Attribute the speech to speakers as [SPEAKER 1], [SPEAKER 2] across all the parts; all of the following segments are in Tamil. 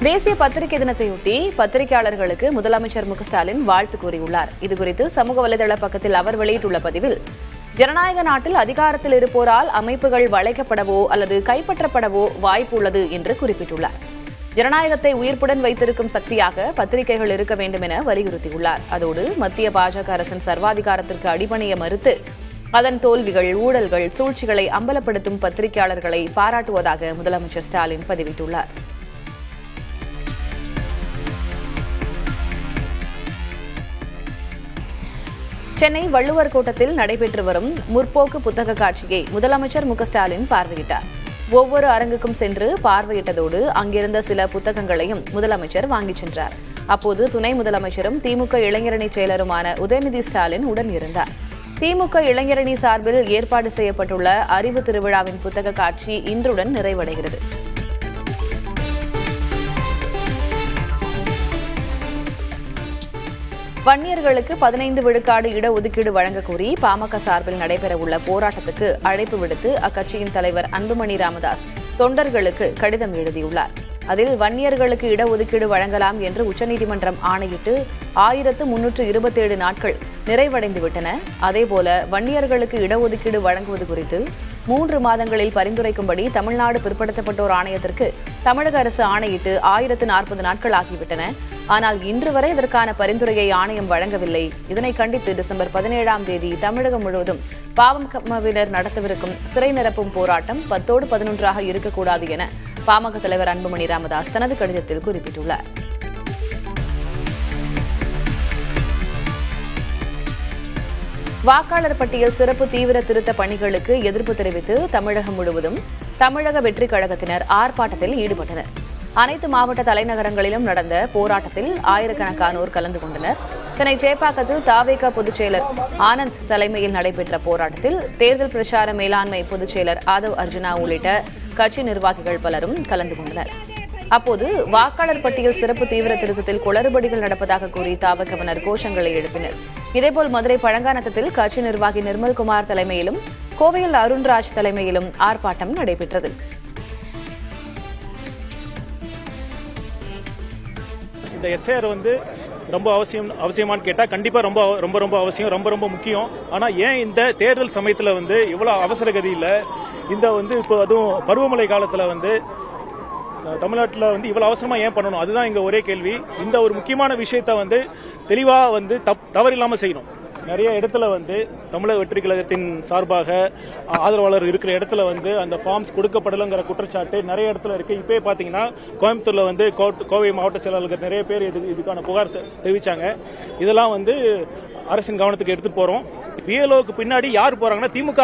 [SPEAKER 1] தேசிய பத்திரிகை தினத்தையொட்டி பத்திரிகையாளர்களுக்கு முதலமைச்சர் மு.க.ஸ்டாலின் வாழ்த்து கூறியுள்ளார். இதுகுறித்து சமூக வலைதள பக்கத்தில் அவர் வெளியிட்டுள்ள பதிவில், ஜனநாயக நாட்டில் அதிகாரத்தில் இருப்போரால் அமைப்புகள் வளைக்கப்படவோ அல்லது கைப்பற்றப்படவோ வாய்ப்பு உள்ளது என்று குறிப்பிட்டுள்ளார். ஜனநாயகத்தை உயிர்ப்புடன் வைத்திருக்கும் சக்தியாக பத்திரிகைகள் இருக்க வேண்டும் என வலியுறுத்தியுள்ளார். அதோடு மத்திய பாஜக அரசின் சர்வாதிகாரத்திற்கு அடிபணிய மறுத்து அதன் தோல்விகள், ஊழல்கள், சூழ்ச்சிகளை அம்பலப்படுத்தும் பத்திரிகையாளர்களை பாராட்டுவதாக முதலமைச்சர் ஸ்டாலின் பதிவிட்டுள்ளார். சென்னை வள்ளுவர் கோட்டத்தில் நடைபெற்று வரும் முற்போக்கு புத்தக காட்சியை முதலமைச்சர் மு.க.ஸ்டாலின் பார்வையிட்டார். ஒவ்வொரு அரங்குக்கும் சென்று பார்வையிட்டதோடு அங்கிருந்த சில புத்தகங்களையும் முதலமைச்சர் வாங்கிச் சென்றார். அப்போது துணை முதலமைச்சரும் திமுக இளைஞரணி செயலருமான உதயநிதி ஸ்டாலின் உடன் இருந்தார். திமுக இளைஞரணி சார்பில் ஏற்பாடு செய்யப்பட்டுள்ள அறிவு திருவிழாவின் புத்தக காட்சி இன்றுடன் நிறைவடைகிறது. வன்னியர்களுக்கு 15 விழுக்காடு இடஒதுக்கீடு வழங்கக் கோரி பாமக சார்பில் நடைபெறவுள்ள போராட்டத்துக்கு அழைப்பு விடுத்து அக்கட்சியின் தலைவர் அன்புமணி ராமதாஸ் தொண்டர்களுக்கு கடிதம் எழுதியுள்ளார். அதில் வன்னியர்களுக்கு இடஒதுக்கீடு வழங்கலாம் என்று உச்சநீதிமன்றம் ஆணையிட்டு 1327 நாட்கள் நிறைவடைந்துவிட்டன. அதேபோல வன்னியர்களுக்கு இடஒதுக்கீடு வழங்குவது குறித்து 3 மாதங்களில் பரிந்துரைக்கும்படி தமிழ்நாடு பிற்படுத்தப்பட்டோர் ஆணையத்திற்கு தமிழக அரசு ஆணையிட்டு 1040 நாட்கள் ஆகிவிட்டன. ஆனால் இன்று வரை இதற்கான பரிந்துரையை ஆணையம் வழங்கவில்லை. இதனை கண்டித்து டிசம்பர் 17ஆம் தேதி தமிழகம் முழுவதும் பாமகவினர் நடத்தவிருக்கும் சிறை நிரப்பும் போராட்டம் 10ஓடு 11ஆக இருக்கக்கூடாது என பாமக தலைவர் அன்புமணி ராமதாஸ் தனது கடிதத்தில் குறிப்பிட்டுள்ளார். வாக்காளர் பட்டியல் சிறப்பு தீவிர திருத்த பணிகளுக்கு எதிர்ப்பு தெரிவித்து தமிழகம் முழுவதும் தமிழக வெற்றிக் கழகத்தினர் ஆர்ப்பாட்டத்தில் ஈடுபட்டனர். அனைத்து மாவட்ட தலைநகரங்களிலும் நடந்த போராட்டத்தில் ஆயிரக்கணக்கானோர் கலந்து கொண்டனர். சென்னை சேப்பாக்கத்தில் தவேக பொதுச் செயலர் ஆனந்த் தலைமையில் நடைபெற்ற போராட்டத்தில் தேர்தல் பிரச்சார மேலாண்மை பொதுச் செயலர் ஆதவ் அர்ஜுனா உள்ளிட்ட கட்சி நிர்வாகிகள் பலரும் கலந்து கொண்டனர். அப்போது வாக்காளர் பட்டியல் சிறப்பு தீவிர திருத்தத்தில் குளறுபடிகள் நடப்பதாக கூறி தவேகவினர் கோஷங்களை எழுப்பினர். இதேபோல் மதுரை பழங்காநத்தத்தில் கட்சி நிர்வாகி நிர்மல்குமார் தலைமையிலும் கோவையில் அருண்ராஜ் தலைமையிலும் ஆர்ப்பாட்டம் நடைபெற்றது.
[SPEAKER 2] இந்த எஸ்ஐஆர் ரொம்ப அவசியமானு கேட்டால் கண்டிப்பாக ரொம்ப அவசியம், ரொம்ப முக்கியம். ஆனால் ஏன் இந்த தேர்தல் சமயத்தில் இவ்வளோ அவசர கதியில் இந்த இப்போ அதுவும் பருவமழை காலத்தில் தமிழ்நாட்டில் இவ்வளவு அவசரமா ஏன் பண்ணணும்? அதுதான் இங்க ஒரே கேள்வி. இந்த ஒரு முக்கியமான விஷயத்த தெளிவா தவறில்லாம செய்யணும். நிறைய இடத்துல தமிழக வெற்றி கழகத்தின் சார்பாக ஆதரவாளர் இருக்கிற இடத்துல அந்த ஃபார்ம்ஸ் கொடுக்கப்படலைங்கிற குற்றச்சாட்டு நிறைய இடத்துல இருக்கு. இப்பயே பாத்தீங்கன்னா கோயம்புத்தூர்ல கோவை மாவட்ட செயலாளர்கள் நிறைய பேர் இதுக்கான புகார் தெரிவிச்சாங்க. இதெல்லாம் அரசின் கவனத்துக்கு எடுத்துட்டு போறோம். பிஎல்ஓக்கு பின்னாடி யார் போறாங்கன்னா திமுக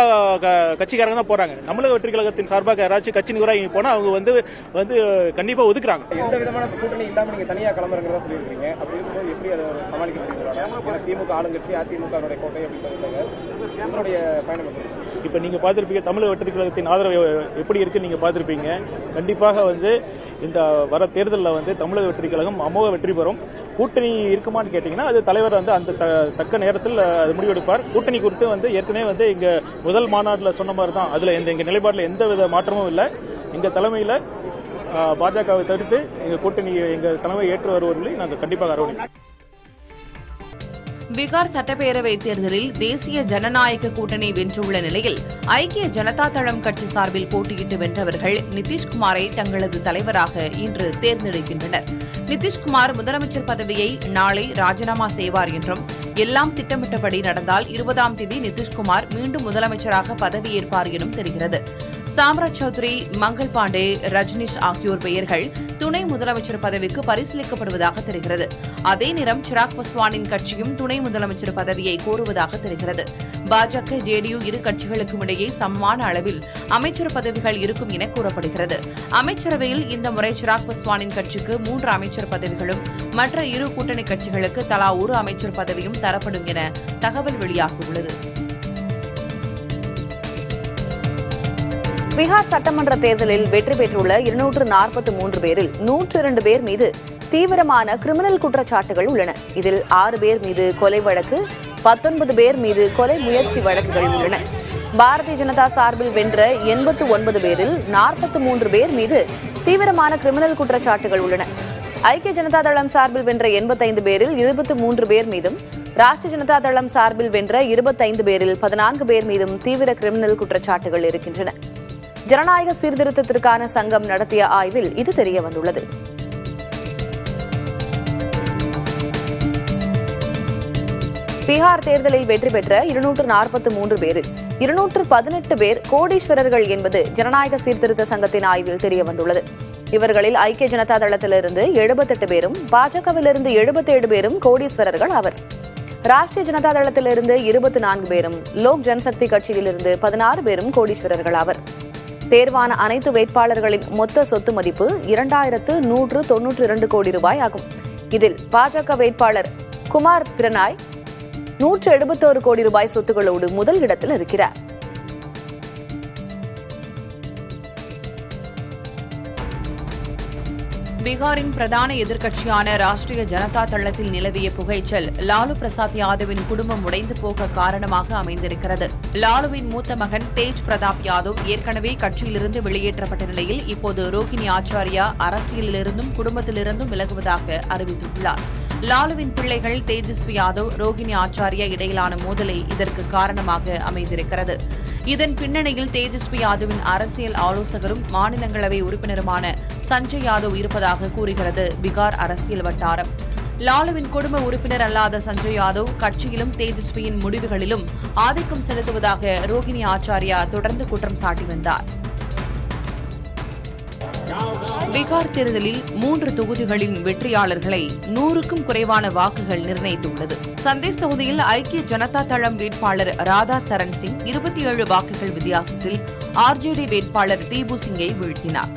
[SPEAKER 2] கட்சிக்காரங்க தான் போறாங்க. தமிழக வெற்றி கழகத்தின் சார்பாக யாராச்சும் கட்சி நிர்வாகி போனா அவங்க கண்டிப்பா ஒதுக்குறாங்க.
[SPEAKER 3] எந்த விதமான கூட்டணி இல்லாம நீங்க தனியா கிளம்புறதா சொல்லியிருக்கீங்க. அப்படி இருக்கும்போது எப்படி அதை சமாளிக்க முடியும்? திமுக ஆளுங்கட்சி, அதிமுக கோட்டை அப்படின்னுடைய பயணம்
[SPEAKER 2] இப்ப நீங்க பாத்திருப்பீங்க தமிழக வெற்றி கழகத்தின் ஆதரவு எப்படி இருக்கு நீங்க பாத்திருப்பீங்க. கண்டிப்பாக இந்த வர தேர்தலில் தமிழக வெற்றி கழகம் அமோக வெற்றி பெறும். கூட்டணி இருக்குமான்னு கேட்டீங்கன்னா அது தலைவர் அந்த தக்க நேரத்தில் அது முடிவெடுப்பார். கூட்டணி குறித்து ஏற்கனவே இங்க முதல் மாநாட்டில் சொன்ன மாதிரி தான். அதுல எங்க நிலைப்பாட்டில் எந்த வித மாற்றமும் இல்லை. எங்க தலைமையில பாஜகவை தடுத்து எங்க கூட்டணி எங்க தலைமை ஏற்று வருவதில்லை. நாங்கள் கண்டிப்பாக அரவணைப்போம்.
[SPEAKER 4] பீகார் சட்டப்பேரவை தேர்தலில் தேசிய ஜனநாயக கூட்டணி வென்றுள்ள நிலையில் ஐக்கிய ஜனதா தளம் கட்சி சார்பில் போட்டியிட்டு வென்றவர்கள் நிதிஷ்குமாரை தங்களது தலைவராக இன்று தேர்ந்தெடுக்கின்றனர். நிதிஷ்குமார் முதலமைச்சர் பதவியை நாளை ராஜினாமா செய்வார் என்றும், எல்லாம் திட்டமிட்டபடி நடந்தால் 20ஆம் தேதி நிதிஷ்குமார் மீண்டும் முதலமைச்சராக பதவியேற்பார் எனும் தெரிகிறது. சாம்ராஜ் சௌத்ரி, மங்கள் பாண்டே, ரஜினிஷ் ஆகியோர் பெயர்கள் துணை முதலமைச்சர் பதவிக்கு பரிசீலிக்கப்படுவதாக தெரிகிறது. அதே நேரம் சிராக் பஸ்வானின் கட்சியும் துணை முதலமைச்சர் பதவியை கோருவதாக தெரிகிறது. பாஜக, ஜேடியு இரு கட்சிகளுக்கும் இடையே சமமான அளவில் அமைச்சர் பதவிகள் இருக்கும் என கூறப்படுகிறது. அமைச்சரவையில் இந்த முறை சிராக் பஸ்வானின் கட்சிக்கு 3 அமைச்சர் பதவிகளும் மற்ற இரு கூட்டணி கட்சிகளுக்கு தலா 1 அமைச்சர் பதவியும் தரப்படும் என தகவல் வெளியாகியுள்ளது.
[SPEAKER 1] பீகார் சட்டமன்ற தேர்தலில் வெற்றி பெற்றுள்ள 243 பேரில் 102 பேர் மீது தீவிரமான கிரிமினல் குற்றச்சாட்டுகள் உள்ளன. இதில் 6 பேர் மீது கொலை வழக்கு, 19 பேர் மீது கொலை முயற்சி வழக்குகள் உள்ளன. பாரதிய ஜனதா சார்பில் வென்ற 89 பேரில் 43 பேர் மீது தீவிரமான கிரிமினல் குற்றச்சாட்டுகள் உள்ளன. ஐக்கிய ஜனதா தளம் சார்பில் வென்ற 85 பேரில் 23 பேர் மீதும், ராஷ்டிரிய ஜனதா தளம் சார்பில் வென்ற 25 பேரில் 14 பேர் மீதும் தீவிர கிரிமினல் குற்றச்சாட்டுகள் இருக்கின்றன. ஜனநாயக சீர்திருத்தத்திற்கான சங்கம் நடத்திய ஆய்வில் இது தெரியவந்துள்ளது. பீகார் தேர்தலில் வெற்றி பெற்ற 243 பேரில் 218 பேர் கோடீஸ்வரர்கள் என்பது ஜனநாயக சீர்திருத்த சங்கத்தின் ஆய்வில் தெரியவந்துள்ளது. இவர்களில் ஐக்கிய ஜனதா தளத்திலிருந்து 78 பேரும், பாஜகவிலிருந்து 77 பேரும் கோடீஸ்வரர்கள் ஆவர். ராஷ்டிரிய ஜனதா தளத்திலிருந்து 24 பேரும், லோக் ஜனசக்தி கட்சியிலிருந்து 16 பேரும் கோடீஸ்வரர்கள் ஆவர். தேர்வான அனைத்து வேட்பாளர்களின் மொத்த சொத்து மதிப்பு 2192 கோடி ரூபாய் ஆகும். இதில் பாஜக வேட்பாளர் குமார் பிரணாய் 171 கோடி ரூபாய் சொத்துகளோடு முதல் இடத்தில் இருக்கிறார்.
[SPEAKER 4] பீகாரின் பிரதான எதிர்க்கட்சியான ராஷ்டிரிய ஜனதா தளத்தில் நிலவிய புகைச்சல் லாலு பிரசாத் யாதவின் குடும்பம் உடைந்து போக காரணமாக அமைந்திருக்கிறது. லாலுவின் மூத்த மகன் தேஜ் பிரதாப் யாதவ் ஏற்கனவே கட்சியிலிருந்து வெளியேற்றப்பட்ட நிலையில் இப்போது ரோஹிணி ஆச்சாரியா அரசியலிலிருந்தும் குடும்பத்திலிருந்தும் விலகுவதாக அறிவித்துள்ளார். லாலுவின் பிள்ளைகள் தேஜஸ்வி யாதவ், ரோஹிணி ஆச்சாரியா இடையிலான மோதலே இதற்கு காரணமாக அமைந்திருக்கிறது. இதன் பின்னணியில் தேஜஸ்வி யாதவின் அரசியல் ஆலோசகரும் மாநிலங்களவை உறுப்பினருமான சஞ்சய் யாதவ் இருப்பதாக கூறுகிறது பீகார் அரசியல் வட்டாரம். லாலுவின் குடும்ப உறுப்பினர் அல்லாத சஞ்சய் யாதவ் கட்சியிலும் தேஜஸ்வியின் முடிவுகளிலும் ஆதிக்கம் செலுத்துவதாக ரோஹிணி ஆச்சாரியா தொடர்ந்து குற்றம் சாட்டி வந்தார். பீகார் தேர்தலில் 3 தொகுதிகளின் வெற்றியாளர்களை 100க்கும் குறைவான வாக்குகள் நிர்ணயித்துள்ளது. சந்தேஷ் தொகுதியில் ஐக்கிய ஜனதா தளம் வேட்பாளர் ராதா சரண் சிங் 27 வாக்குகள் வித்தியாசத்தில் ஆர்ஜேடி வேட்பாளர் தீபு சிங்கை வீழ்த்தினார்.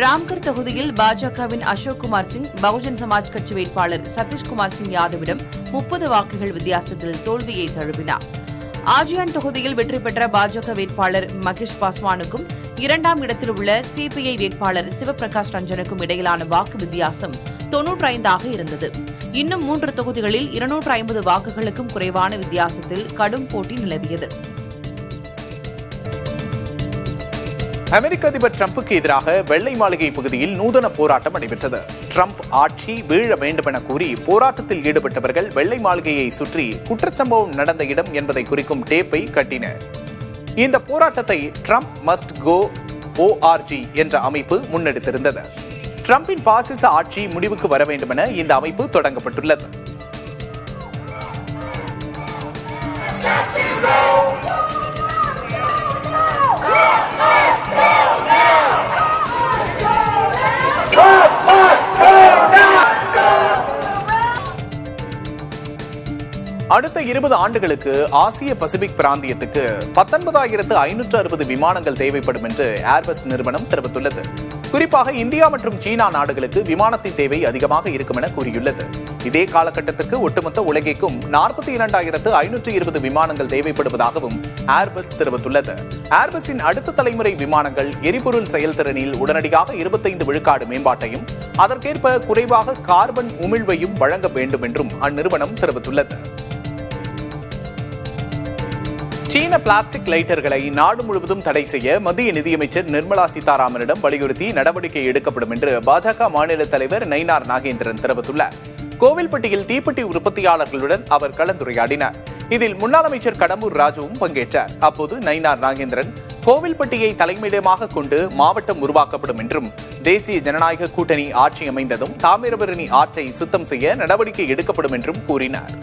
[SPEAKER 4] ராம்கர் தொகுதியில் பாஜகவின் அசோக் குமார் சிங் பகுஜன் சமாஜ் கட்சி வேட்பாளர் சதீஷ்குமார் சிங் யாதவிடம் 30 வாக்குகள் வித்தியாசத்தில் தோல்வியை தழுவினார். ஆஜியான் தொகுதியில் வெற்றி பெற்ற பாஜக வேட்பாளர் மகேஷ் பாஸ்வானுக்கும் 2ஆம் இடத்தில் உள்ள சிபிஐ வேட்பாளர் சிவபிரகாஷ் ரஞ்சனுக்கும் இடையிலான வாக்கு வித்தியாசம் 95ஆக இருந்தது. இன்னும் 3 தொகுதிகளில் 250 வாக்குகளுக்கும் குறைவான வித்தியாசத்தில் கடும் போட்டி நிலவியது.
[SPEAKER 5] அமெரிக்க அதிபர் டிரம்புக்கு எதிராக வெள்ளை மாளிகை பகுதியில் நூதன போராட்டம் நடைபெற்றது. டிரம்ப் ஆட்சி வீழ வேண்டும் என கூறி போராட்டத்தில் ஈடுபட்டவர்கள் வெள்ளை மாளிகையை சுற்றி குற்றச்சம்பவம் நடந்த இடம் என்பதை குறிக்கும் டேப்பை கட்டினர். இந்த போராட்டத்தை ட்ரம்ப் மஸ்ட் கோ ORG என்ற அமைப்பு முன்னெடுத்திருந்தது. டிரம்பின் பாசிச ஆட்சி முடிவுக்கு வர வேண்டும் என இந்த அமைப்பு தொடங்கப்பட்டுள்ளது. அடுத்த 20 ஆண்டுகளுக்கு ஆசிய பசிபிக் பிராந்தியத்துக்கு 19,560 விமானங்கள் தேவைப்படும் என்று ஏர்பஸ் நிறுவனம் தெரிவித்துள்ளது. குறிப்பாக இந்தியா மற்றும் சீனா நாடுகளுக்கு விமானத்தின் தேவை அதிகமாக இருக்கும் என கூறியுள்ளது. இதே காலகட்டத்திற்கு ஒட்டுமொத்த உலகிற்கும் 42,520 விமானங்கள் தேவைப்படுவதாகவும் ஏர்பஸ் தெரிவித்துள்ளது. ஏர்பஸின் அடுத்த தலைமுறை விமானங்கள் எரிபொருள் செயல்திறனில் உடனடியாக 25 விழுக்காடு மேம்பாட்டையும் அதற்கேற்ப குறைவாக கார்பன் உமிழ்வையும் வழங்க வேண்டும் என்றும் அந்நிறுவனம் தெரிவித்துள்ளது. சீன பிளாஸ்டிக் லைட்டர்களை நாடு முழுவதும் தடை செய்ய மத்திய நிதியமைச்சர் நிர்மலா சீதாராமனிடம் வலியுறுத்தி நடவடிக்கை எடுக்கப்படும் என்று பாஜக மாநில தலைவர் நயினார் நாகேந்திரன் தெரிவித்துள்ளார். கோவில்பட்டியில் தீப்பெட்டி உற்பத்தியாளர்களுடன் அவர் கலந்துரையாடினார். இதில் முன்னாள் அமைச்சர் கடம்பூர் ராஜுவும் பங்கேற்றார். அப்போது நயினார் நாகேந்திரன் கோவில்பட்டியை தலைமையிடமாக கொண்டு மாவட்டம் உருவாக்கப்படும் என்றும் தேசிய ஜனநாயக கூட்டணி ஆட்சி அமைந்ததும் தாமிரபரணி ஆற்றை சுத்தம் செய்ய நடவடிக்கை எடுக்கப்படும் என்றும் கூறினார்.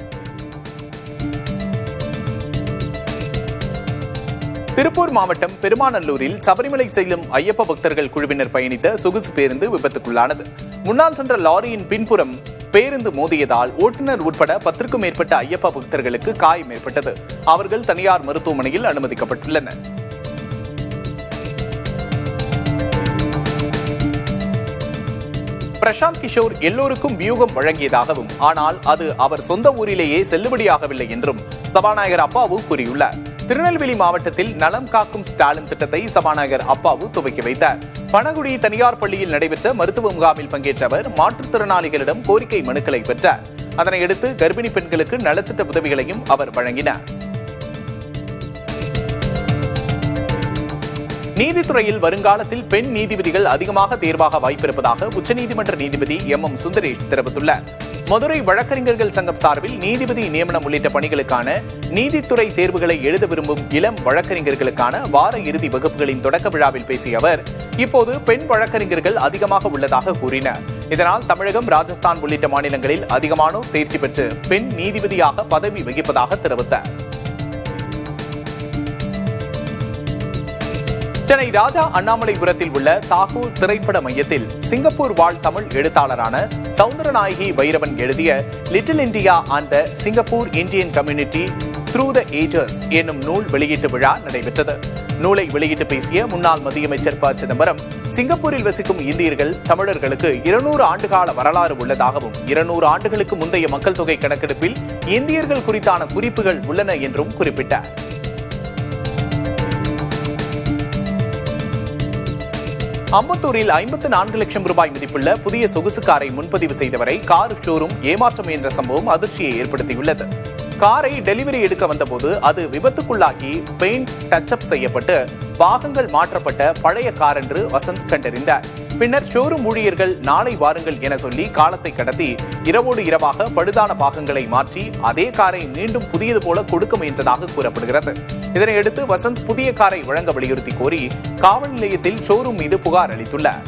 [SPEAKER 5] திருப்பூர் மாவட்டம் பெருமாநல்லூரில் சபரிமலை செல்லும் ஐயப்ப பக்தர்கள் குழுவினர் பயணித்த சொகுசு பேருந்து விபத்துக்குள்ளானது. முன்னால் சென்ற லாரியின் பின்புறம் பேருந்து மோதியதால் ஓட்டுநர் உட்பட 10க்கும் மேற்பட்ட ஐயப்ப பக்தர்களுக்கு காயம் ஏற்பட்டது. அவர்கள் தனியார் மருத்துவமனையில் அனுமதிக்கப்பட்டுள்ளனர். பிரசாந்த் கிஷோர் எல்லோருக்கும் வியூகம் வழங்கியதாகவும் ஆனால் அது அவர் சொந்த ஊரிலேயே செல்லுபடியாகவில்லை என்றும் சபாநாயகர் அப்பாவு கூறியுள்ளார். திருநெல்வேலி மாவட்டத்தில் நலம் காக்கும் ஸ்டாலின் திட்டத்தை சபாநாயகர் அப்பாவு துவக்கி வைத்தார். பனகுடி தனியார் பள்ளியில் நடைபெற்ற மருத்துவ முகாமில் பங்கேற்ற அவர் மாற்றுத்திறனாளிகளிடம் கோரிக்கை மனுக்களை பெற்றார். அதனையடுத்து கர்ப்பிணி பெண்களுக்கு நலத்திட்ட உதவிகளையும் அவர் வழங்கினார். நீதித்துறையில் வருங்காலத்தில் பெண் நீதிபதிகள் அதிகமாக தேர்வாக வாய்ப்பிருப்பதாக உச்சநீதிமன்ற நீதிபதி எம் சுந்தரேஷ் தெரிவித்துள்ளார். மதுரை வழக்கறிஞர்கள் சங்கம் சார்பில் நீதிபதி நியமனம் உள்ளிட்ட பணிகளுக்கான நீதித்துறை தேர்வுகளை எழுத விரும்பும் இளம் வழக்கறிஞர்களுக்கான வார இறுதி வகுப்புகளின் தொடக்க விழாவில் பேசிய அவர், இப்போது பெண் வழக்கறிஞர்கள் அதிகமாக உள்ளதாக கூறினார். இதனால் தமிழகம், ராஜஸ்தான் உள்ளிட்ட மாநிலங்களில் அதிகமானோர் தேர்ச்சி பெற்று பெண் நீதிபதியாக பதவி வகிப்பதாக தெரிவித்தார். சென்னை ராஜா அண்ணாமலைபுரத்தில் உள்ள தாகூர் திரைப்பட மையத்தில் சிங்கப்பூர் வாழ் தமிழ் எழுத்தாளரான சவுந்தரநாயகி வைரவன் எழுதிய little India and the Singapore Indian community through the ஏஜர்ஸ் என்னும் நூல் வெளியீட்டு விழா நடைபெற்றது. நூலை வெளியிட்டு பேசிய முன்னாள் மத்திய அமைச்சர் ப. சிதம்பரம், சிங்கப்பூரில் வசிக்கும் இந்தியர்கள் தமிழர்களுக்கு 200 ஆண்டுகால வரலாறு உள்ளதாகவும் 200 ஆண்டுகளுக்கு முந்தைய மக்கள் தொகை கணக்கெடுப்பில் இந்தியர்கள் குறித்தான குறிப்புகள் உள்ளன என்றும் குறிப்பிட்டார். அம்பத்தூரில் 54 லட்சம் ரூபாய் மதிப்புள்ள புதிய சொகுசு காரை முன்பதிவு செய்தவரை கார் ஷோரூம் ஏமாற்றம் என்ற சம்பவம் அதிர்ச்சியை ஏற்படுத்தியுள்ளது. காரை டெலிவரி எடுக்க வந்தபோது அது விபத்துக்குள்ளாகி பெயிண்ட் டச்சப் செய்யப்பட்டு பாகங்கள் மாற்றப்பட்ட பழைய கார் என்று வசந்த் கண்டறிந்தார். பின்னர் ஷோரூம் ஊழியர்கள் நாளை வாருங்கள் என சொல்லி காலத்தை கடத்தி இரவோடு இரவாக பழுதான பாகங்களை மாற்றி அதே காரை மீண்டும் புதியது போல கொடுக்க முயன்றதாக கூறப்படுகிறது. இதனையடுத்து வசந்த் புதிய காரை வழங்க வலியுறுத்தி கோரி காவல் நிலையத்தில் ஷோரூம் மீது புகார் அளித்துள்ளார்.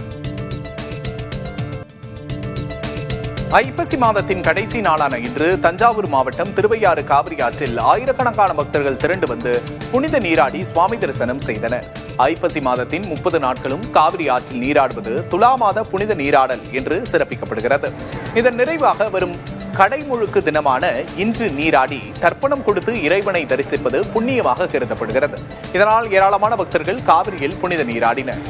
[SPEAKER 5] ஐப்பசி மாதத்தின் கடைசி நாளான இன்று தஞ்சாவூர் மாவட்டம் திருவையாறு காவிரி ஆற்றில் ஆயிரக்கணக்கான பக்தர்கள் திரண்டு வந்து புனித நீராடி சுவாமி தரிசனம் செய்தனர். ஐப்பசி மாதத்தின் 30 நாட்களும் காவிரி ஆற்றில் நீராடுவது துலா மாத புனித நீராடல் என்று சிறப்பிக்கப்படுகிறது. இதன் நிறைவாக வரும் கடைமுழுக்கு தினமான இன்று நீராடி தர்ப்பணம் கொடுத்து இறைவனை தரிசிப்பது புண்ணியமாக கருதப்படுகிறது. இதனால் ஏராளமான பக்தர்கள் காவிரியில் புனித நீராடினர்.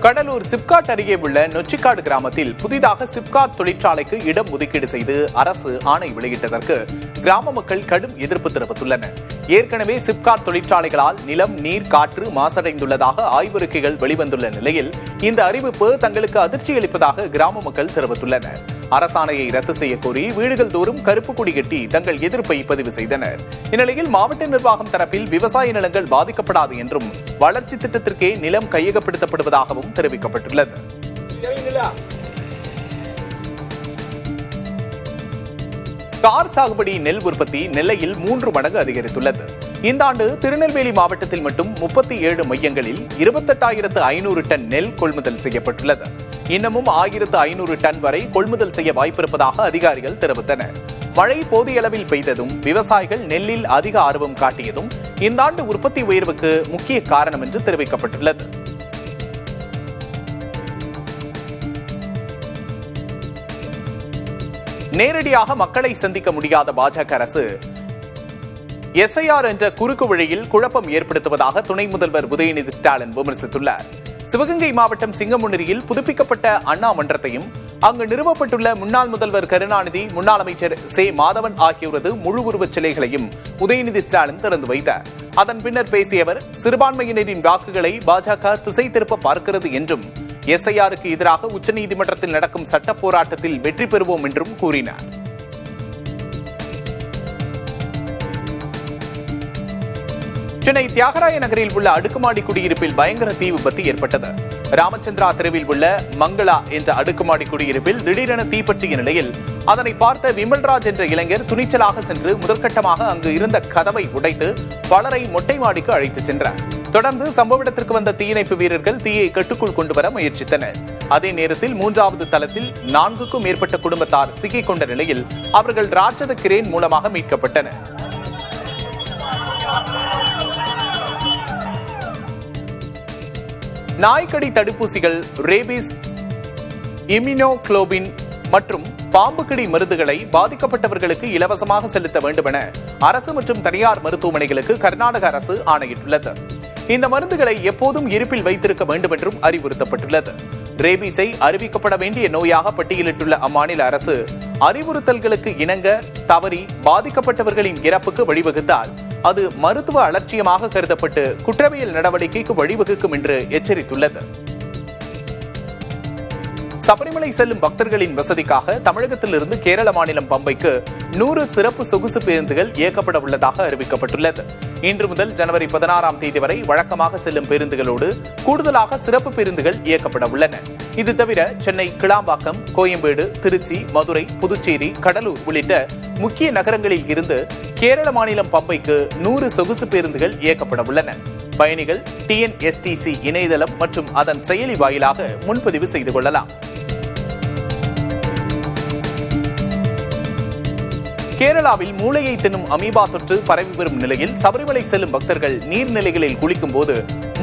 [SPEAKER 5] கடலூர் சிப்காட் அருகே உள்ள நொச்சிக்காடு கிராமத்தில் புதிதாக சிப்காட் தொழிற்சாலைக்கு இடம் ஒதுக்கீடு செய்து அரசு ஆணை வெளியிட்டதற்கு கிராம மக்கள் கடும் எதிர்ப்பு தெரிவித்துள்ளனர். ஏற்கனவே சிப்காட் தொழிற்சாலைகளால் நிலம், நீர், காற்று மாசடைந்துள்ளதாக ஆய்வறிக்கைகள் வெளிவந்துள்ள நிலையில் இந்த அறிவிப்பு தங்களுக்கு அதிர்ச்சி அளிப்பதாக கிராம மக்கள் தெரிவித்துள்ளனர். அரசாணையை ரத்து செய்ய கோரி வீடுகள் தோறும் கருப்பு கொடி கட்டி தங்கள் எதிர்ப்பை பதிவு செய்தனர். இந்நிலையில் மாவட்ட நிர்வாகம் தரப்பில் விவசாய நிலங்கள் பாதிக்கப்படாது என்றும் வளர்ச்சி திட்டத்திற்கே நிலம் கையகப்படுத்தப்படுவதாகவும் தெரிவிக்கப்பட்டுள்ளது. கார் சாகுபடி நெல் உற்பத்தி நெல்லையில் 3 மடங்கு அதிகரித்துள்ளது. இந்த ஆண்டு திருநெல்வேலி மாவட்டத்தில் மட்டும் 37 மையங்களில் 28,500 டன் நெல் கொள்முதல் செய்யப்பட்டுள்ளது. இன்னமும் 1,500 டன் வரை கொள்முதல் செய்ய வாய்ப்பிருப்பதாக அதிகாரிகள் தெரிவித்தனர். மழை போதிய அளவில் பெய்ததும் விவசாயிகள் நெல்லில் அதிக ஆர்வம் காட்டியதும் இந்த ஆண்டு உற்பத்தி உயர்வுக்கு முக்கிய காரணம் என்று தெரிவிக்கப்பட்டுள்ளது. நேரடியாக மக்களை சந்திக்க முடியாத பாஜக அரசு எஸ்ஐஆர் என்ற குறுக்கு வழியில் குழப்பம் ஏற்படுத்துவதாக துணை முதல்வர் உதயநிதி ஸ்டாலின் விமர்சித்துள்ளார். சிவகங்கை மாவட்டம் சிங்கமுனரியில் புதுப்பிக்கப்பட்ட அண்ணா மன்றத்தையும் அங்கு நிறுவப்பட்டுள்ள முன்னாள் முதல்வர் கருணாநிதி, முன்னாள் அமைச்சர் சே. மாதவன் ஆகியோரது முழு உருவச் சிலைகளையும் உதயநிதி ஸ்டாலின் திறந்து வைத்தார். அதன் பின்னர் பேசிய அவர், சிறுபான்மையினரின் வாக்குகளை பாஜக திசை திருப்ப பார்க்கிறது என்றும் எஸ்ஐஆருக்கு எதிராக உச்சநீதிமன்றத்தில் நடக்கும் சட்ட போராட்டத்தில் வெற்றி பெறுவோம் என்றும் கூறினார். சென்னை தியாகராய நகரில் உள்ள அடுக்குமாடி குடியிருப்பில் பயங்கர தீ விபத்து ஏற்பட்டது. ராமச்சந்திரா தெருவில் உள்ள மங்களா என்ற அடுக்குமாடி குடியிருப்பில் திடீரென தீப்பற்றிய நிலையில் அதனை பார்த்த விமல்ராஜ் என்ற இளைஞர் துணிச்சலாக சென்று முதற்கட்டமாக அங்கு இருந்த கதவை உடைத்து பலரை மொட்டை மாடிக்கு அழைத்துச் சென்றார். தொடர்ந்து சம்பவ இடத்திற்கு வந்த தீயணைப்பு வீரர்கள் தீயை கட்டுக்குள் கொண்டுவர முயற்சித்தனர். அதே நேரத்தில் 3வது தளத்தில் 4க்கும் மேற்பட்ட குடும்பத்தார் சிக்கிக் கொண்ட நிலையில் அவர்கள் ராட்சத கிரேன் மூலமாக மீட்கப்பட்டனர். நாய்க்கடி தடுப்பூசிகள், ரேபீஸ், இம்யூனோகுளோபின் மற்றும் பாம்புக்கடி மருந்துகளை பாதிக்கப்பட்டவர்களுக்கு இலவசமாக செலுத்த வேண்டும் என அரசு மற்றும் தனியார் மருத்துவமனைகளுக்கு கர்நாடக அரசு ஆணையிட்டுள்ளது. இந்த மருந்துகளை எப்போதும் இருப்பில் வைத்திருக்க வேண்டும் என்றும் அறிவுறுத்தப்பட்டுள்ளது. ரேபீஸை அறிவிக்கப்பட வேண்டிய நோயாக பட்டியலிட்டுள்ள அம்மாநில அரசு அறிவுறுத்தல்களுக்கு இணங்க தவறி பாதிக்கப்பட்டவர்களின் இறப்புக்கு வழிவகுத்தால் அது மருத்துவ அலட்சியமாக கருதப்பட்டு குற்றவியல் நடவடிக்கைக்கு வழிவகுக்கும் என்று எச்சரித்துள்ளது. சபரிமலை செல்லும் பக்தர்களின் வசதிக்காக தமிழகத்திலிருந்து கேரள மாநிலம் பம்பைக்கு 100 சிறப்பு சொகுசு பேருந்துகள் இயக்கப்பட உள்ளதாக அறிவிக்கப்பட்டுள்ளது. இன்று முதல் ஜனவரி 16ஆம் தேதி வரை வழக்கமாக செல்லும் பேருந்துகளோடு கூடுதலாக சிறப்பு பேருந்துகள் இயக்கப்பட உள்ளன. இது தவிர சென்னை கிளாம்பாக்கம், கோயம்பேடு, திருச்சி, மதுரை, புதுச்சேரி, கடலூர் உள்ளிட்ட முக்கிய நகரங்களில் இருந்து கேரள மாநிலம் பம்பைக்கு 100 சொகுசு பேருந்துகள் இயக்கப்பட உள்ளன. பயணிகள் TNSTC இணையதளம் மற்றும் அதன் செயலி வாயிலாக முன்பதிவு செய்து கொள்ளலாம். கேரளாவில் மூளையை தின்னும் அமீபா தொற்று பரவி வரும் நிலையில் சபரிமலை செல்லும் பக்தர்கள் நீர்நிலைகளில் குளிக்கும் போது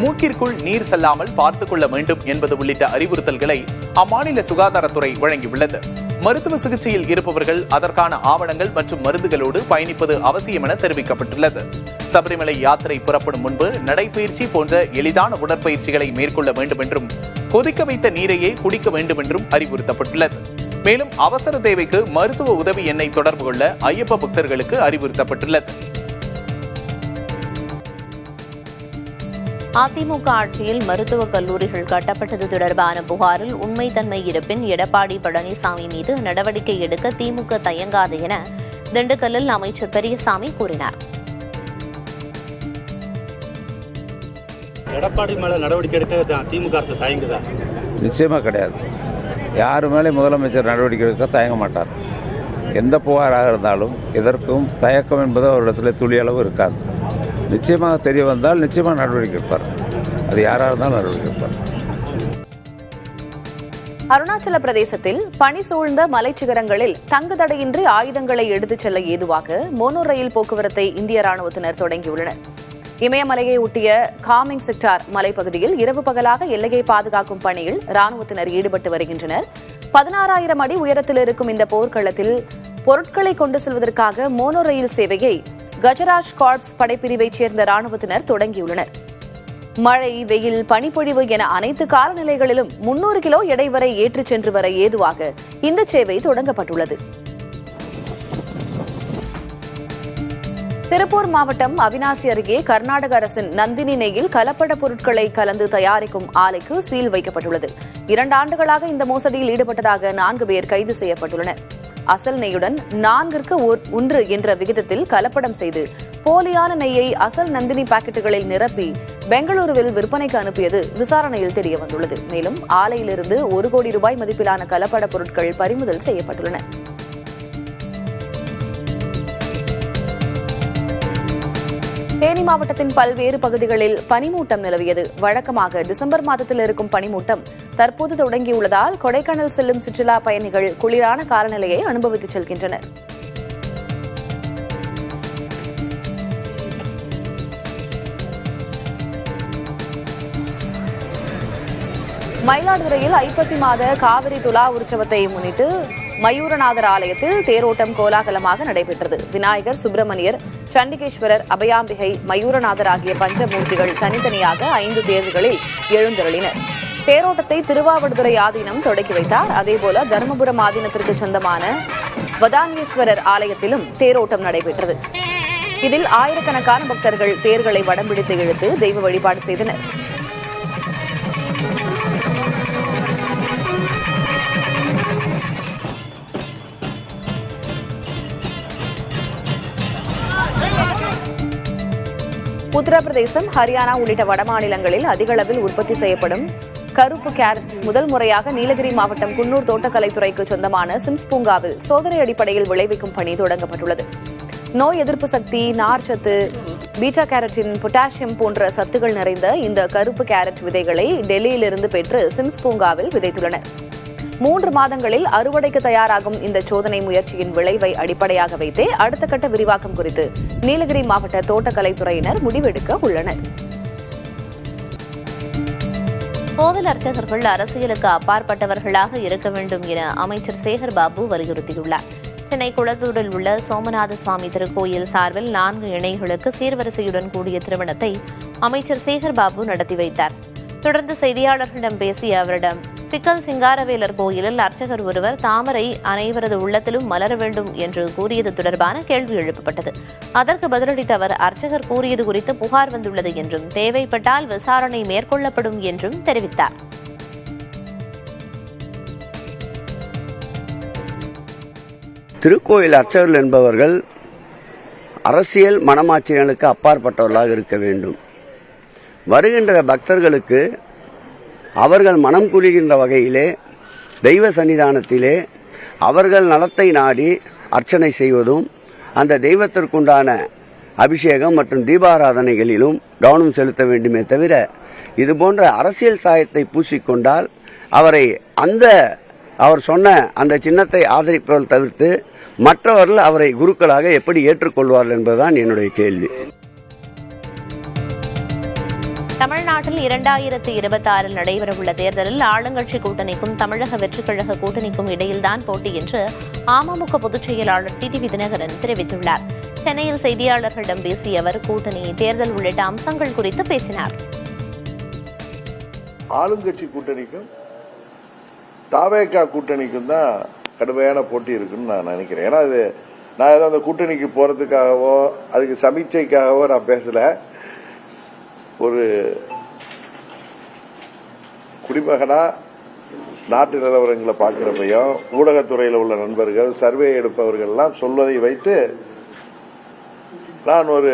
[SPEAKER 5] மூக்கிற்குள் நீர் செல்லாமல் பார்த்துக் கொள்ள வேண்டும் என்பது உள்ளிட்ட அறிவுறுத்தல்களை அம்மாநில சுகாதாரத்துறை வழங்கியுள்ளது. மருத்துவ சிகிச்சையில் இருப்பவர்கள் அதற்கான ஆவணங்கள் மற்றும் மருந்துகளோடு பயணிப்பது அவசியம் என தெரிவிக்கப்பட்டுள்ளது. சபரிமலை யாத்திரை புறப்படும் முன்பு நடைபயிற்சி போன்ற எளிதான உடற்பயிற்சிகளை மேற்கொள்ள வேண்டும் என்றும் கொதிக்க வைத்த நீரையே குடிக்க வேண்டும் என்றும் அறிவுறுத்தப்பட்டுள்ளது. மேலும் அவசர தேவைக்கு மருத்துவ உதவி எண்ணை தொடர்பு கொள்ள ஐயப்ப பக்தர்களுக்கு அறிவுறுத்தப்பட்டுள்ளது.
[SPEAKER 6] அதிமுக ஆட்சியில் மருத்துவக் கல்லூரிகள் கட்டப்பட்டது தொடர்பான புகாரில் உண்மைத்தன்மை இருப்பின் எடப்பாடி பழனிசாமி மீது நடவடிக்கை எடுக்க திமுக தயங்காது என திண்டுக்கல்லில் அமைச்சர் பெரியசாமி கூறினார்.
[SPEAKER 7] எடப்பாடி மேல நடவடிக்கை எடுக்க திமுக அரசு தயங்குதா?
[SPEAKER 8] நிச்சயமாக கிடையாது. யாரு மேலே முதலமைச்சர் நடவடிக்கை எடுக்க தயங்க மாட்டார். எந்த புகாராக இருந்தாலும் இதற்கும் தயக்கம் என்பது அவரிடத்துல துளியளவு இருக்காது. நிச்சயமாக தெரிய வந்தால் நிச்சயமாக நடவடிக்கை எடுப்பார். அது யாராக இருந்தாலும் நடவடிக்கை எடுப்பார்.
[SPEAKER 1] அருணாச்சல பிரதேசத்தில் பனி சூழ்ந்த மலைச்சிகரங்களில் தங்குதடையின்றி ஆயுதங்களை எடுத்துச் செல்ல ஏதுவாக மோனோ ரயில் போக்குவரத்தை இந்திய ராணுவத்தினர் தொடங்கியுள்ளனர். இமயமலையை ஒட்டிய காமிங் செக்டார் மலைப்பகுதியில் இரவு பகலாக எல்லையை பாதுகாக்கும் பணியில் ராணுவத்தினர் ஈடுபட்டு வருகின்றனர். 16,000 அடி உயரத்தில் இருக்கும் இந்த போர்க்களத்தில் பொருட்களை கொண்டு செல்வதற்காக மோனோ ரயில் சேவையை கஜராஜ் கார்ப்ஸ் படைப்பிரிவைச் சேர்ந்த ராணுவத்தினர் தொடங்கியுள்ளனர். மழை, வெயில், பனிப்பொழிவு என அனைத்து காலநிலைகளிலும் 300 கிலோ எடை வரை ஏற்றிச் சென்று வர ஏதுவாக இந்த சேவை தொடங்கப்பட்டுள்ளது. திருப்பூர் மாவட்டம் அவினாசி அருகே கர்நாடக அரசின் நந்தினி நெய்யில் கலப்பட பொருட்களை கலந்து தயாரிக்கும் ஆலைக்கு சீல் வைக்கப்பட்டுள்ளது. 2 ஆண்டுகளாக இந்த மோசடியில் ஈடுபட்டதாக 4 பேர் கைது செய்யப்பட்டுள்ளனர். அசல் நெய்யுடன் 4:1 என்ற விகிதத்தில் கலப்படம் செய்து போலியான நெய்யை அசல் நந்தினி பாக்கெட்டுகளில் நிரப்பி பெங்களூருவில் விற்பனைக்கு அனுப்பியது விசாரணையில் தெரியவந்துள்ளது. மேலும் ஆலையிலிருந்து 1 கோடி ரூபாய் மதிப்பிலான கலப்பட பொருட்கள் பறிமுதல் செய்யப்பட்டுள்ளன. தேனி மாவட்டத்தின் பல்வேறு பகுதிகளில் பனிமூட்டம் நிலவியது. வழக்கமாக டிசம்பர் மாதத்தில் இருக்கும் பனிமூட்டம் தற்போது தொடங்கியுள்ளதால் கொடைக்கானல் செல்லும் சுற்றுலா பயணிகள் குளிரான காலநிலையை அனுபவித்துச் செல்கின்றனர். மயிலாடுதுறையில் ஐப்பசி மாத காவிரி துலா உற்சவத்தை முன்னிட்டு மயூரநாதர் ஆலயத்தில் தேரோட்டம் கோலாகலமாக நடைபெற்றது. விநாயகர், சுப்பிரமணியர், சண்டிகேஸ்வரர், அபயாம்பிகை, மயூரநாதர் ஆகிய பஞ்சமூர்த்திகள் தனித்தனியாக 5 தேர்களில் எழுந்தருளினர். தேரோட்டத்தை திருவாவடுதுறை ஆதீனம் தொடக்கி வைத்தார். அதேபோல தருமபுரம் ஆதீனத்திற்கு சொந்தமான வதான்யேஸ்வரர் ஆலயத்திலும் தேரோட்டம் நடைபெற்றது. இதில் ஆயிரக்கணக்கான பக்தர்கள் தேர்களை வடம் பிடித்து இழுத்து தெய்வ வழிபாடு செய்தனர். உத்தரப்பிரதேசம், ஹரியானா உள்ளிட்ட வடமாநிலங்களில் அதிக அளவில் உற்பத்தி செய்யப்படும் கருப்பு கேரட் முதல் முறையாக நீலகிரி மாவட்டம் குன்னூர் தோட்டக்கலைத்துறைக்கு சொந்தமான சிம்ஸ் பூங்காவில் சோதனை அடிப்படையில் விளைவிக்கும் பணி தொடங்கப்பட்டுள்ளது. நோய் எதிர்ப்பு சக்தி, நார்ச்சத்து, பீட்டா கேரட்டின், பொட்டாசியம் போன்ற சத்துகள் நிறைந்த இந்த கருப்பு கேரட் விதைகளை டெல்லியிலிருந்து பெற்று சிம்ஸ் பூங்காவில் விதைத்துள்ளனர். 3 மாதங்களில் அறுவடைக்கு தயாராகும் இந்த சோதனை முயற்சியின் விளைவை அடிப்படையாக வைத்தே அடுத்த கட்ட விரிவாக்கம் குறித்து நீலகிரி மாவட்ட தோட்டக்கலைத்துறையினர் முடிவெடுக்க உள்ளனர்.
[SPEAKER 6] கோவில் அர்ச்சகர்கள் அரசியலுக்கு அப்பாற்பட்டவர்களாக இருக்க வேண்டும் என அமைச்சர் சேகர் பாபு வலியுறுத்தியுள்ளார். சென்னை குளத்தூரில் உள்ள சோமநாத சுவாமி திருக்கோயில் சார்பில் 4 இணைகளுக்கு சீர்வரிசையுடன் கூடிய திருமணத்தை அமைச்சர் சேகர் பாபு நடத்தி வைத்தார். தொடர்ந்து செய்தியாளர்களிடம் பேசிய அவரிடம், சிக்கல் சிங்காரவேலர் கோயிலில் அர்ச்சகர் ஒருவர் தாமரை அனைவரது உள்ளத்திலும் மலர வேண்டும் என்று கூறியது தொடர்பான கேள்வி எழுப்பப்பட்டது. அதற்கு பதிலளித்த அவர், அர்ச்சகர் கூறியது குறித்து புகார் வந்துள்ளது என்றும் தேவைப்பட்டால் விசாரணை மேற்கொள்ளப்படும் என்றும் தெரிவித்தார்.
[SPEAKER 9] திருக்கோயில் அர்ச்சகர்கள் என்பவர்கள் அரசியல் மனமாச்சரியங்களுக்கு அப்பாற்பட்டவர்களாக இருக்க வேண்டும். வருகின்ற பக்தர்களுக்கு அவர்கள் மனம் குளிர்கின்ற வகையிலே தெய்வ சன்னிதானத்திலே அவர்கள் நலத்தை நாடி அர்ச்சனை செய்வதும் அந்த தெய்வத்திற்குண்டான அபிஷேகம் மற்றும் தீபாராதனைகளிலும் கவனம் செலுத்த வேண்டுமே தவிர இதுபோன்ற அரசியல் சாயத்தை பூசிக்கொண்டால் அவரை அவர் சொன்ன அந்த சின்னத்தை ஆதரிப்பவர்கள் தவிர்த்து மற்றவர்கள் அவரை குருக்களாக எப்படி ஏற்றுக்கொள்வார்கள் என்பதுதான் என்னுடைய கேள்வி.
[SPEAKER 6] தமிழ்நாட்டில் 2026 நடைபெறவுள்ள தேர்தலில் ஆளுங்கட்சி கூட்டணிக்கும் தமிழக வெற்றிக் கழக கூட்டணிக்கும் இடையில்தான் போட்டி என்று அமமுக பொதுச் செயலாளர் டிடிவி தினகரன் தெரிவித்துள்ளார். சென்னையில் செய்தியாளர்களிடம் பேசிய அவர் கூட்டணி, தேர்தல் உள்ளிட்ட அம்சங்கள் குறித்து பேசினார்.
[SPEAKER 10] ஆளுங்கட்சி கூட்டணிக்கும் தாவேகா கூட்டணிக்கும் தான் கடுமையான போட்டி இருக்குன்னு நான் நினைக்கிறேன். ஏன்னா நான் ஏதோ அந்த கூட்டணிக்கு போறதுக்காகவோ அதுக்கு சமீட்சைக்காகவோ நான் பேசல. ஒரு குடிமகனா நாட்டு நிலவரங்களை பார்க்கிறப்பையும் ஊடகத்துறையில் உள்ள நண்பர்கள், சர்வே எடுப்பவர்கள் எல்லாம் சொல்வதை வைத்து நான் ஒரு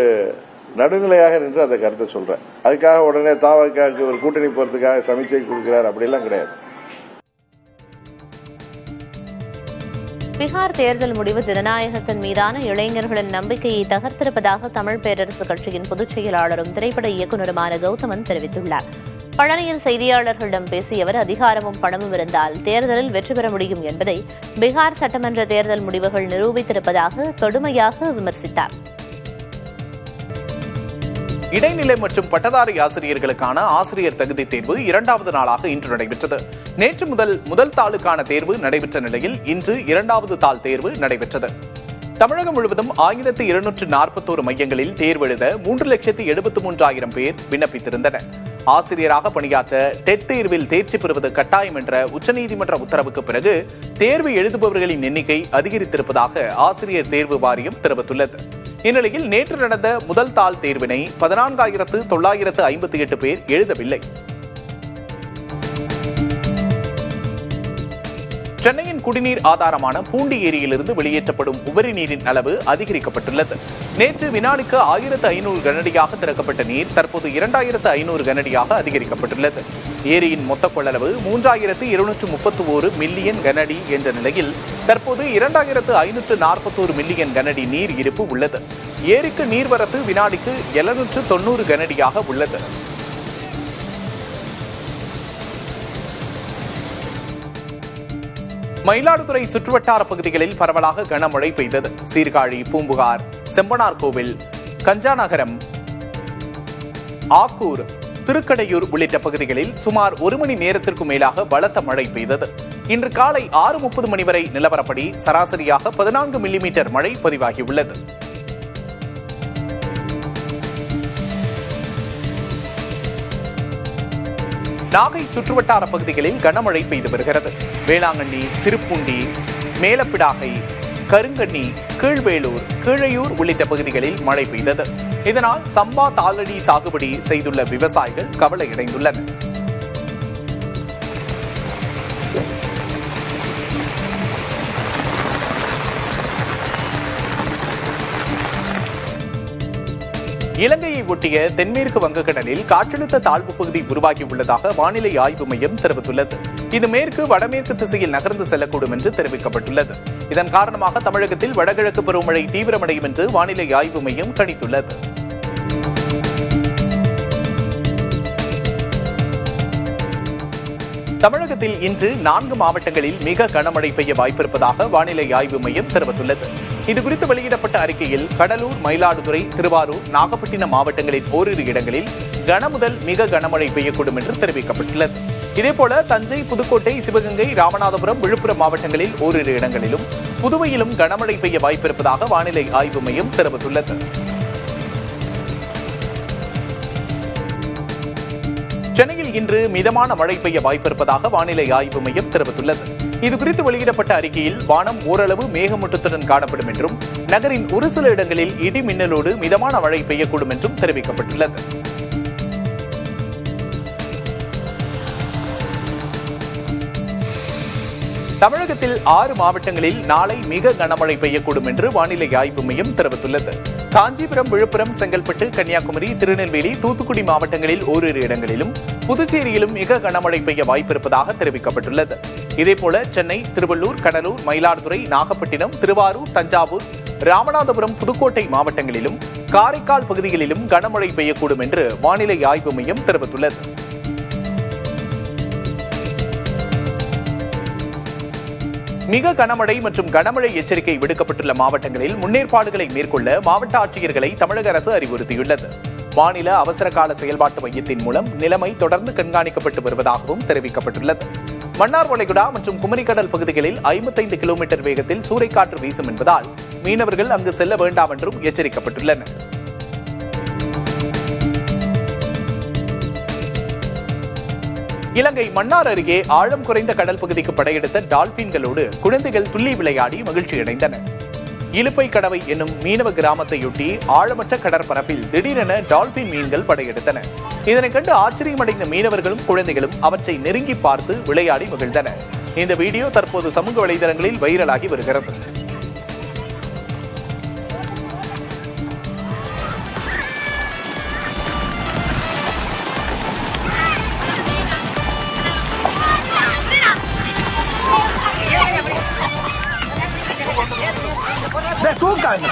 [SPEAKER 10] நடுநிலையாக நின்று அந்த கருத்தை சொல்றேன். அதுக்காக உடனே தாவேகாவுக்கு ஒரு கூட்டணி போறதுக்காக சமீட்சை கொடுக்கிறார் அப்படிலாம் கிடையாது.
[SPEAKER 6] பீகார் தேர்தல் முடிவு ஜனநாயகத்தின் மீதான இளைஞர்களின் நம்பிக்கையை தகர்த்திருப்பதாக தமிழ் பேரரசு கட்சியின் பொதுச் செயலாளரும் திரைப்பட இயக்குநருமான கௌதமன் தெரிவித்துள்ளார். பழனியில் செய்தியாளர்களிடம் பேசிய அவர், அதிகாரமும் பணமும் இருந்தால் தேர்தலில் வெற்றி பெற முடியும் என்பதை பீகார் சட்டமன்ற தேர்தல் முடிவுகள் நிரூபித்திருப்பதாக கடுமையாக விமர்சித்தார்.
[SPEAKER 5] இடைநிலை மற்றும் பட்டதாரி ஆசிரியர்களுக்கான ஆசிரியர் தகுதி தேர்வு 2வது நாளாக இன்று நடைபெற்றது. நேற்று முதல் தாளுக்கான தேர்வு நடைபெற்ற நிலையில் இன்று 2வது தாள் தேர்வு நடைபெற்றது. தமிழகம் முழுவதும் 1241 மையங்களில் தேர்வு எழுத 3,73,000 பேர் விண்ணப்பித்திருந்தனர். ஆசிரியராக பணியாற்ற டெட் தேர்வில் தேர்ச்சி பெறுவது கட்டாயம் என்ற உச்சநீதிமன்ற உத்தரவுக்கு பிறகு தேர்வு எழுதுபவர்களின் எண்ணிக்கை அதிகரித்திருப்பதாக ஆசிரியர் தேர்வு வாரியம் தெரிவித்துள்ளது. இந்நிலையில் நேற்று நடந்த முதல் தாள் தேர்வினை 14,958 பேர் எழுதவில்லை. சென்னையின் குடிநீர் ஆதாரமான பூண்டி ஏரியிலிருந்து வெளியேற்றப்படும் உபரி நீரின் அளவு அதிகரிக்கப்பட்டுள்ளது. நேற்று வினாடிக்கு 1500 கனஅடியாக திறக்கப்பட்ட நீர் தற்போது 2500 கனஅடியாக அதிகரிக்கப்பட்டுள்ளது. ஏரியின் மொத்த கொள்ளளவு 3231 மில்லியன் கனஅடி என்ற நிலையில் தற்போது 2541 மில்லியன் கனஅடி நீர் இருப்பு உள்ளது. ஏரிக்கு நீர்வரத்து வினாடிக்கு 790 கனஅடியாக உள்ளது. மயிலாடுதுறை சுற்றுவட்டார பகுதிகளில் பரவலாக கனமழை பெய்தது. சீர்காழி, பூம்புகார், செம்பனார்கோவில், கஞ்சாநகரம், ஆக்கூர், திருக்கடையூர் உள்ளிட்ட பகுதிகளில் சுமார் 1 மணி நேரத்திற்கும் மேலாக பலத்த மழை பெய்தது. இன்று காலை 6:30 மணி வரை நிலவரப்படி சராசரியாக 14 மில்லிமீட்டர் மழை பதிவாகியுள்ளது. நாகை சுற்றுவட்டார பகுதிகளில் கனமழை பெய்து வருகிறது. வேளாங்கண்ணி, திருப்பூண்டி, மேலப்பிடாகை, கருங்கண்ணி, கீழ்வேளூர், கீழையூர் உள்ளிட்ட பகுதிகளில் மழை பெய்தது. இதனால் சம்பா தாளடி சாகுபடி செய்துள்ள விவசாயிகள் கவலையடைந்துள்ளனர். இலங்கையை ஒட்டிய தென்மேற்கு வங்கக்கடலில் காற்றழுத்த தாழ்வு பகுதி உருவாகியுள்ளதாக வானிலை ஆய்வு மையம் தெரிவித்துள்ளது. இது மேற்கு வடமேற்கு திசையில் நகர்ந்து செல்லக்கூடும் என்று தெரிவிக்கப்பட்டுள்ளது. இதன் காரணமாக தமிழகத்தில் வடகிழக்கு பருவமழை தீவிரமடையும் என்று வானிலை ஆய்வு மையம் கணித்துள்ளது. தமிழகத்தில் இன்று 4 மாவட்டங்களில் மிக கனமழை பெய்ய வாய்ப்பிருப்பதாக வானிலை ஆய்வு மையம் தெரிவித்துள்ளது. இதுகுறித்து வெளியிடப்பட்ட அறிக்கையில் கடலூர், மயிலாடுதுறை, திருவாரூர், நாகப்பட்டினம் மாவட்டங்களின் ஓரிரு இடங்களில் கனமுதல் மிக கனமழை பெய்யக்கூடும் என்று தெரிவிக்கப்பட்டுள்ளது. இதேபோல தஞ்சை, புதுக்கோட்டை, சிவகங்கை, ராமநாதபுரம், விழுப்புரம் மாவட்டங்களில் ஓரிரு இடங்களிலும் புதுவையிலும் கனமழை பெய்ய வாய்ப்பிருப்பதாக வானிலை ஆய்வு மையம் தெரிவித்துள்ளது. சென்னையில் இன்று மிதமான மழை பெய்ய வாய்ப்பிருப்பதாக வானிலை ஆய்வு மையம் தெரிவித்துள்ளது. இதுகுறித்து வெளியிடப்பட்ட அறிக்கையில் வானம் ஓரளவு மேகமூட்டத்துடன் காணப்படும் என்றும் நகரின் ஒரு சில இடங்களில் இடி மின்னலோடு மிதமான மழை பெய்யக்கூடும் என்றும் தெரிவிக்கப்பட்டுள்ளது. தமிழகத்தில் 6 மாவட்டங்களில் நாளை மிக கனமழை பெய்யக்கூடும் என்று வானிலை ஆய்வு மையம் தெரிவித்துள்ளது. காஞ்சிபுரம், விழுப்புரம், செங்கல்பட்டு, கன்னியாகுமரி, திருநெல்வேலி, தூத்துக்குடி மாவட்டங்களில் ஓரிரு இடங்களிலும், புதுச்சேரியிலும் மிக கனமழை பெய்ய வாய்ப்பிருப்பதாக தெரிவிக்கப்பட்டுள்ளது. இதேபோல சென்னை, திருவள்ளூர், கடலூர், மயிலாடுதுறை, நாகப்பட்டினம், திருவாரூர், தஞ்சாவூர், ராமநாதபுரம், புதுக்கோட்டை மாவட்டங்களிலும், காரைக்கால் பகுதிகளிலும் கனமழை பெய்யக்கூடும் என்று வானிலை ஆய்வு மையம் தெரிவித்துள்ளது. மிக கனமழை மற்றும் கனமழை எச்சரிக்கை விடுக்கப்பட்டுள்ள மாவட்டங்களில் முன்னேற்பாடுகளை மேற்கொள்ள மாவட்ட ஆட்சியர்களை தமிழக அரசு அறிவுறுத்தியுள்ளது. மாநில அவசர கால செயல்பாட்டு மையத்தின் மூலம் நிலைமை தொடர்ந்து கண்காணிக்கப்பட்டு வருவதாகவும் தெரிவிக்கப்பட்டுள்ளது. மன்னார் வளைகுடா மற்றும் குமரிக்கடல் பகுதிகளில் 55 கிலோமீட்டர் வேகத்தில் சூறைக்காற்று வீசும் என்பதால் மீனவர்கள் அங்கு செல்ல வேண்டாம் என்றும் எச்சரிக்கப்பட்டுள்ளனர். இலங்கை மன்னார் அருகே ஆழம் குறைந்த கடல் பகுதிக்கு படையெடுத்த டால்பின்களோடு குழந்தைகள் துள்ளி விளையாடி மகிழ்ச்சியடைந்தனர். இலுப்பை கடவை என்னும் மீனவ கிராமத்தையொட்டி ஆழமற்ற கடற்பரப்பில் திடீரென டால்பின் மீன்கள் படையெடுத்தன. இதனைக் கண்டு ஆச்சரியமடைந்த மீனவர்களும் குழந்தைகளும் அவற்றை நெருங்கி பார்த்து விளையாடி மகிழ்ந்தனர். இந்த வீடியோ தற்போது சமூக வலைதளங்களில் வைரலாகி வருகிறது.
[SPEAKER 3] தூக்காங்க